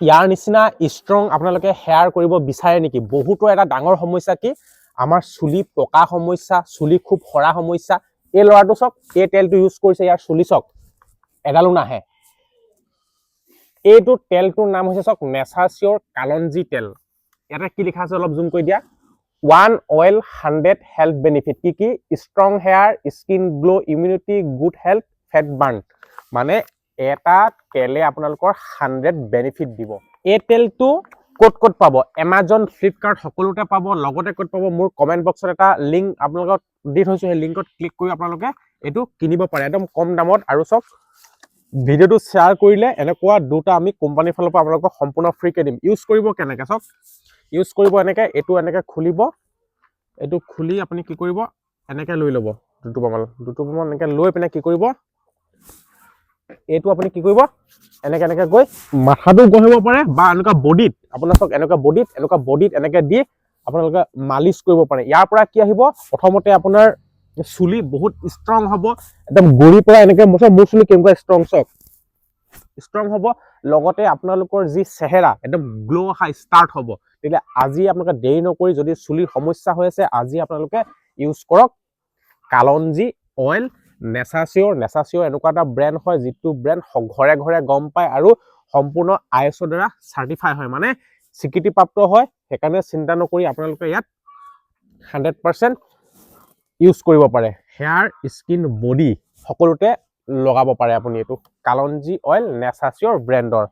ইয়াৰ নিচিনা ষ্ট্ৰং আপোনালোকে হেয়াৰ কৰিব বিচাৰে নেকি? বহুতো এটা ডাঙৰ সমস্যা কি আমাৰ চুলি পকা সমস্যা, চুলি খুব সৰা সমস্যা। এই ল'ৰাটো চাওক, এই তেলটো ইউজ কৰিছে, ইয়াৰ চুলি চাওক এডালো নাহে। এইটো তেলটোৰ নাম হৈছে চাওক নেচাচিঅ'ৰ কালঞ্জি তেল। ইয়াতে কি লিখা আছে অলপ জুম কৰি দিয়া। 1 অইল 100 হেল্থ বেনিফিট। কি কি? Strong hair, skin glow, immunity, good health, fat burn. মানে এটা তেলে আপোনালোকৰ 100 বেনিফিট দিব। এই তেলটো ক'ত ক'ত পাব? এমাজন, ফ্লিপকাৰ্ট সকলোতে পাব। লগতে ক'ত পাব? মোৰ কমেণ্ট বক্সত এটা লিংক আপোনালোকক দি থৈছোঁ, সেই লিংকত ক্লিক কৰি আপোনালোকে এইটো কিনিব পাৰে একদম কম দামত। আৰু চব ভিডিঅ'টো শ্বেয়াৰ কৰিলে এনেকুৱা দুটা আমি কোম্পানীৰ ফালৰ পৰা আপোনালোকক সম্পূৰ্ণ ফ্ৰীকে দিম। ইউজ কৰিব কেনেকৈ চাওক, ইউজ কৰিব এনেকৈ, এইটো এনেকৈ খুলিব, এইটো খুলি আপুনি কি কৰিব, এনেকৈ লৈ ল'ব দুটোপামান এনেকৈ লৈ পিনে কি কৰিব, এইটো আপুনি কি কৰিব, এনেকৈ এনেকৈ গৈ মাথাটো গঢ়িব পাৰে বা এনেকুৱা বডিত, আপোনাৰ চাওক এনেকুৱা বডিত এনেকৈ দি আপোনালোকে মালিচ কৰিব পাৰে। ইয়াৰ পৰা কি আহিব? প্ৰথমতে আপোনাৰ চুলি বহুত ষ্ট্ৰং হ'ব, একদম গুৰিৰ পৰা এনেকৈ মোৰ চুলি কেনেকুৱা ষ্ট্ৰং চাওক, ষ্ট্ৰং হ'ব। লগতে আপোনালোকৰ যি চেহেৰা একদম গ্ল' অহা ষ্টাৰ্ট হ'ব। তেতিয়া আজি আপোনালোকে দেৰি নকৰি, যদি চুলিৰ সমস্যা হৈ আছে, আজি আপোনালোকে ইউজ কৰক কালঞ্জি অইল নেচাচিঅ'ৰ এনেকুৱা এটা ব্ৰেণ্ড হয়, যিটো ব্ৰেণ্ড ঘৰে ঘৰে গম পায় আৰু সম্পূৰ্ণ ISO দ্বাৰা চাৰ্টিফাই হয়, মানে স্বীকৃতিপ্ৰাপ্ত হয়। সেইকাৰণে চিন্তা নকৰি আপোনালোকে ইয়াত 100% ইউজ কৰিব পাৰে। হেয়াৰ, স্কিন, বডি সকলোতে লগাব পাৰে আপুনি। এইটো কালঞ্জি অইল নেচাচিঅ'ৰ ব্ৰেণ্ডৰ।